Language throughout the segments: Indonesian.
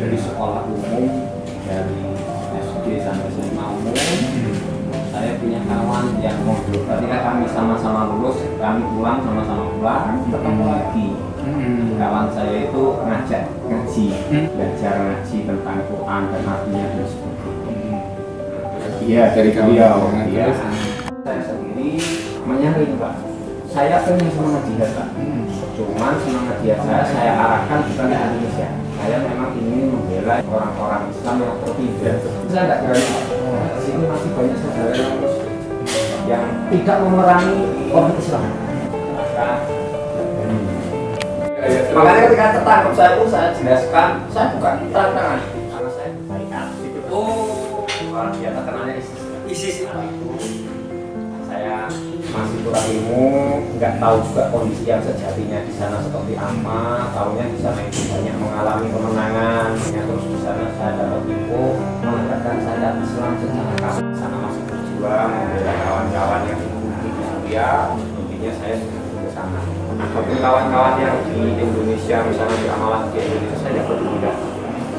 Dari sekolah umum, dari SD sampai SMA umum, saya punya kawan yang mondok. Ketika kami sama-sama lulus, kami pulang sama-sama pulang, ketemu lagi. Kawan saya itu ngajak ngaji, belajar ngaji tentang Quran dan artinya dan sebagainya. Iya, dari beliau. Iya. Saya sendiri menyaring, Pak. Saya pengen semangat jihad, Pak. Cuman semangat jihad saya arahkan bukan ke Indonesia. Saya memang ingin membela orang-orang Islam yang tertindas. Saya tidak berani. Di sini masih banyak saudara yang tidak memerangi orang Islam. Makanya ketika tertangkap saya pun saya jelaskan, saya bukan terang-terangan karena saya berbaikat. Oh, orang biasa kenalnya ISIS itu. Saya masih kurang ilmu, nggak tahu juga kondisi yang sejatinya di sana seperti apa. Tahunya di sana itu banyak mengalami kemenangan, terus di sana saya dapat info mengatakan saya Islam secara kasar. Di sana masih berjuang membela kawan-kawan yang di Suriah. Intinya saya ke sana. Tapi kawan-kawan yang di Indonesia, misalnya di amalan di Indonesia, saya dapat tidak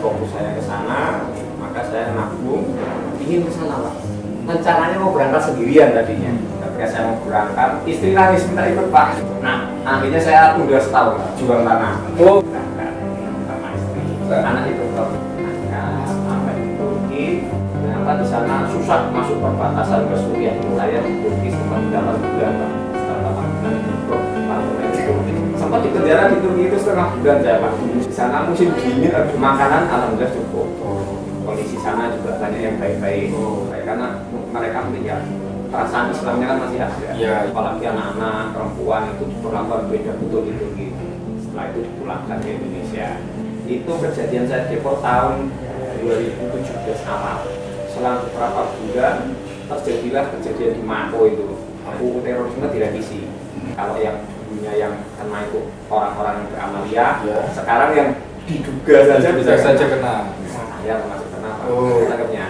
fokus saya ke sana, maka saya nabung ingin ke sana, Pak. Rencananya mau berangkat sendirian tadinya. Ketika saya mau berangkat, istri nangis minta ikut, Pak. Nah, akhirnya saya tunda setahun jual tanah. Oh, berangkat sama istri. Anak itu sampai di Turki. Ternyata di sana susah masuk perbatasan ke Suriah. Saya di Turki sempat 8 bulan, Pak. Setelah 8 bulan itu sempat di penjara di Turki itu setengah bulan saya, Pak. Di sana musim dingin, makanan alhamdulillah cukup. Kondisi sana juga banyak yang baik-baik, karena mereka melihat perasaan Islamnya kan masih ada. Ya. Apalagi anak-anak perempuan itu diperlakukan beda betul di Turki. Setelah itu dipulangkan ke Indonesia. Itu kejadian saya deport tahun 2017 awal. Selang beberapa bulan terjadilah kejadian di Mako itu. UU terorisme direvisi. Kalau yang dulunya yang kena itu orang-orang yang beramalia, sekarang yang diduga saja bisa saja kena. Saya termasuk kena, Pak. Tangkapnya.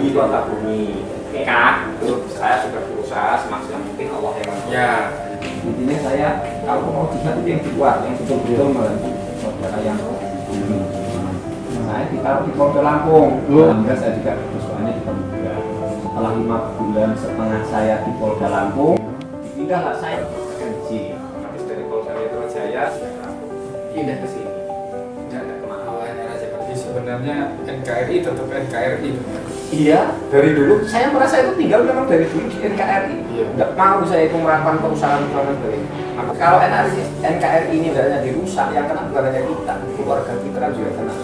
Di kota bumi. Terus saya sudah berusaha semaksimal mungkin Allah yang ya. Intinya saya kalau mau jihad itu yang di luar, yang betul-betul membantu saudara yang saya ditaruh di Polda Lampung. Alhamdulillah saya juga soalnya di Polda. Setelah 5 bulan setengah saya di Polda Lampung, dipindahlah saya ke Kenji. Habis dari Polda Metro Jaya, pindah ke sini. Tidak kemana. Sebenarnya NKRI tetap NKRI. Iya, dari dulu saya merasa itu tinggal memang dari dulu di NKRI. Tidak mau saya itu melakukan perusahaan-perusahaan dari. Maka kalau NKRI ini hanya dirusak, yang kena bukan hanya kita, keluarga kita kan juga kena.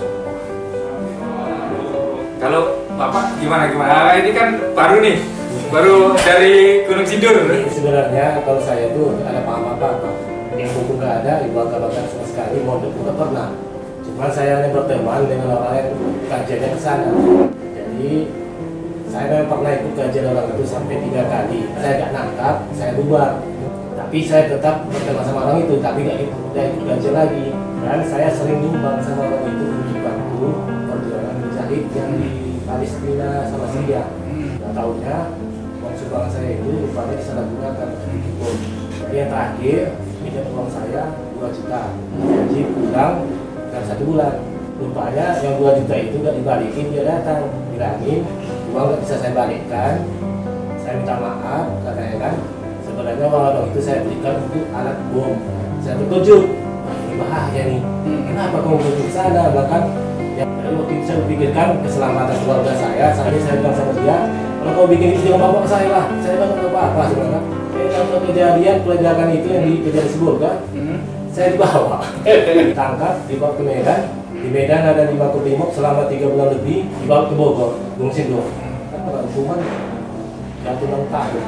Kalau Bapak gimana? Ini kan baru nih, baru dari Gunung Sindur. Sebenarnya kalau saya itu ada paham apa-apa. Yang buku nggak ada, ibu agak-agak sama sekali, mondok juga pernah. Cuma saya hanya berteman dengan orang yang kajiannya ke sana. Jadi saya memang pernah ikut kajian orang itu sampai 3 kali. Saya nggak nangkap, saya bubar. Tapi saya tetap berteman sama orang itu, tapi nggak ikut kajian lagi. Dan saya sering nyumbang sama orang itu untuk bantu perjuangan mujahid yang di Palestina sama Syria. Nggak tahunya uang sumbangan saya itu rupanya disalahgunakan. Tapi yang terakhir, minta uang saya 2 juta. Jadi pulang dalam 1 bulan. Rupanya yang 2 juta itu nggak dibalikin, dia datang bilangin uang nggak bisa saya balikkan. Saya minta maaf, katanya kan sebenarnya uang itu saya berikan untuk alat bom. Saya terkejut, ini bahaya nih. Kenapa kamu berhenti ke sana? Bahkan ya, waktu itu saya pikirkan keselamatan keluarga saya bilang sama dia, kalau kau bikin itu jangan bawa saya lah, saya nggak apa-apa sebenarnya. Kalau kejadian peledakan itu yang di kejadian Sebul kan, saya dibawa, ditangkap, dibawa ke Medan. Di Medan ada di Makobrimob selama 3 bulan lebih, dibawa ke Bogor, Gunung Sindur. Kan kalau hukuman jatuh 6 tahun.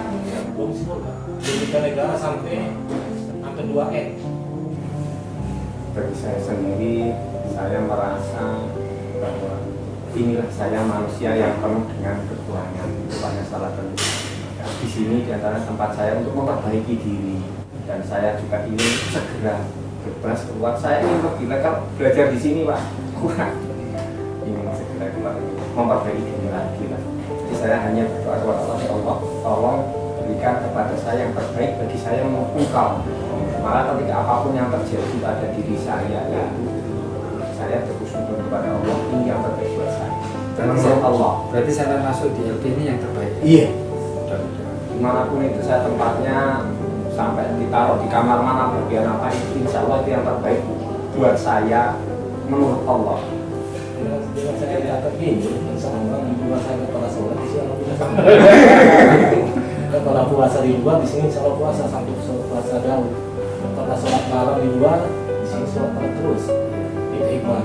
Gunung Sindur kan, dirugikan negara sampai 2 M. Bagi saya sendiri, saya merasa bahwa inilah saya manusia yang penuh dengan kekurangan, itu banyak salah tentu. Di sini di antara tempat saya untuk memperbaiki diri, dan saya juga ingin segera bebas keluar. Saya ingin lebih legal belajar di sini, Pak. Kurang. Ingin segera keluar, memperbaiki diri lagi, Pak. Jadi saya hanya berdoa kepada Allah, ya Allah, tolong berikan kepada saya yang terbaik bagi saya maupun Engkau. Maka ketika apapun yang terjadi pada diri saya, yaitu saya berhusnuzon kepada Allah, menurut Allah. Berarti saya masuk di LP ini yang terbaik. Iya. Dimanapun itu saya tempatnya, sampai ditaruh di kamar mana, bagian apa, itu insya Allah itu yang terbaik buat saya menurut Allah. Dengan saya kata gini, insya Allah di rumah saya kepala sholat, di sini kepala puasa di luar, di sini insya Allah puasa sampai puasa daun. Kepala sholat malam di luar, di sini sholat malam terus. Itu hikmah.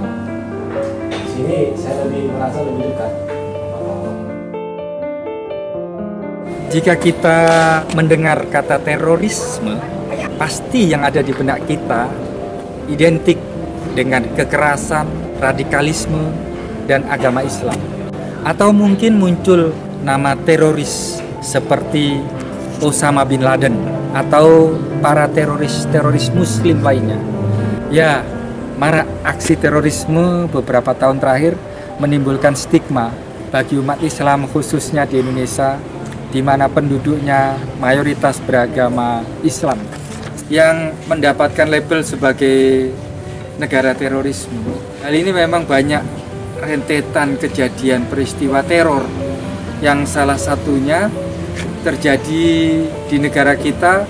Di sini saya lebih merasa lebih dekat. Jika kita mendengar kata terorisme, pasti yang ada di benak kita identik dengan kekerasan, radikalisme, dan agama Islam. Atau mungkin muncul nama teroris seperti Osama bin Laden atau para teroris Muslim lainnya. Ya, marak aksi terorisme beberapa tahun terakhir menimbulkan stigma bagi umat Islam khususnya di Indonesia, di mana penduduknya mayoritas beragama Islam yang mendapatkan label sebagai negara terorisme. Hal ini memang banyak rentetan kejadian peristiwa teror yang salah satunya terjadi di negara kita,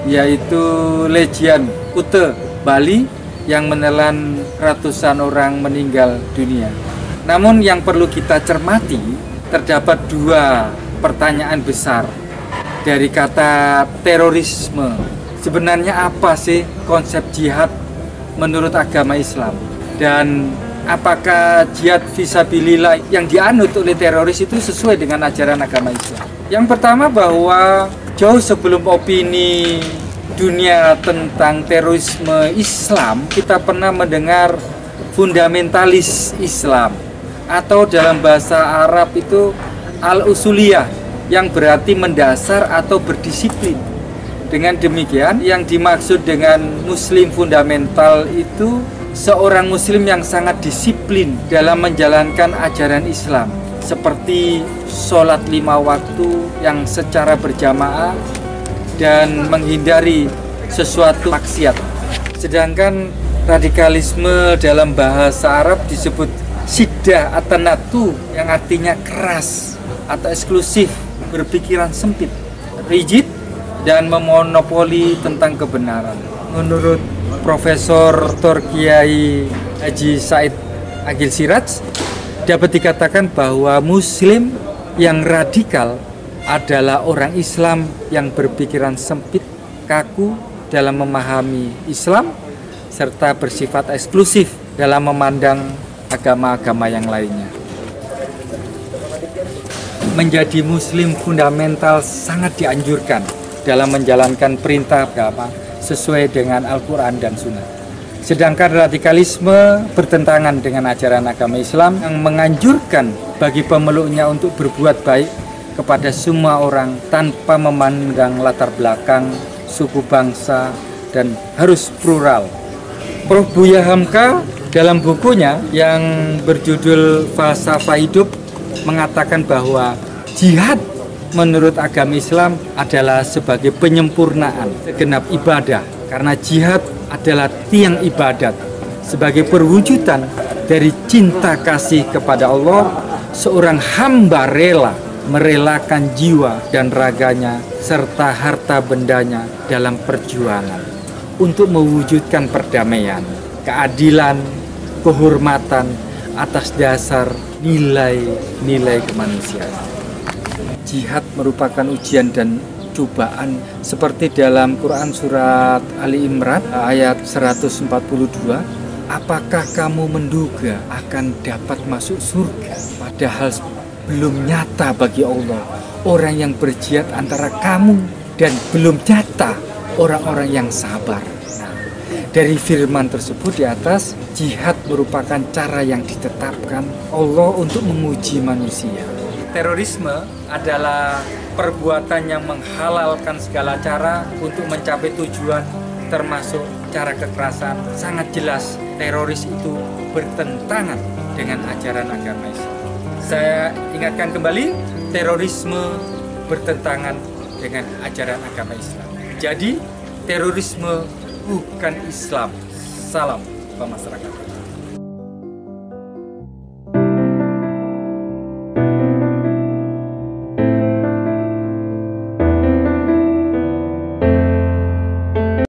yaitu Legian Kute Bali yang menelan ratusan orang meninggal dunia. Namun yang perlu kita cermati, terdapat dua pertanyaan besar dari kata terorisme. Sebenarnya apa sih konsep jihad menurut agama Islam? Dan apakah jihad fisabilillah yang dianut oleh teroris itu sesuai dengan ajaran agama Islam? Yang pertama, bahwa jauh sebelum opini dunia tentang terorisme Islam, kita pernah mendengar fundamentalis Islam, atau dalam bahasa Arab itu al-usuliyah, yang berarti mendasar atau berdisiplin. Dengan demikian, yang dimaksud dengan muslim fundamental itu seorang muslim yang sangat disiplin dalam menjalankan ajaran Islam, seperti sholat 5 waktu yang secara berjamaah dan menghindari sesuatu maksiat. Sedangkan radikalisme dalam bahasa Arab disebut siddah atanatu, yang artinya keras atau eksklusif, berpikiran sempit, rigid, dan memonopoli tentang kebenaran. Menurut Profesor Dr. Kiai Haji Said Agil Siraj, dapat dikatakan bahwa Muslim yang radikal adalah orang Islam yang berpikiran sempit, kaku dalam memahami Islam, serta bersifat eksklusif dalam memandang agama-agama yang lainnya. Menjadi Muslim fundamental sangat dianjurkan dalam menjalankan perintah agama sesuai dengan Al-Quran dan Sunnah. Sedangkan radikalisme bertentangan dengan ajaran agama Islam yang menganjurkan bagi pemeluknya untuk berbuat baik kepada semua orang tanpa memandang latar belakang, suku bangsa, dan harus plural. Prof. Buya Hamka dalam bukunya yang berjudul Falsafah Hidup mengatakan bahwa jihad menurut agama Islam adalah sebagai penyempurnaan segenap ibadah, karena jihad adalah tiang ibadat sebagai perwujudan dari cinta kasih kepada Allah. Seorang hamba rela merelakan jiwa dan raganya serta harta bendanya dalam perjuangan untuk mewujudkan perdamaian, keadilan, kehormatan atas dasar nilai-nilai kemanusiaan. Jihad merupakan ujian dan cobaan seperti dalam Quran surat Ali Imran ayat 142. Apakah kamu menduga akan dapat masuk surga padahal belum nyata bagi Allah orang yang berjihad antara kamu, dan belum nyata orang-orang yang sabar. Dari firman tersebut di atas, jihad merupakan cara yang ditetapkan Allah untuk menguji manusia. Terorisme adalah perbuatan yang menghalalkan segala cara untuk mencapai tujuan, termasuk cara kekerasan. Sangat jelas teroris itu bertentangan dengan ajaran agama Islam. Saya ingatkan kembali, terorisme bertentangan dengan ajaran agama Islam. Jadi terorisme bukan Islam. Salam masyarakat.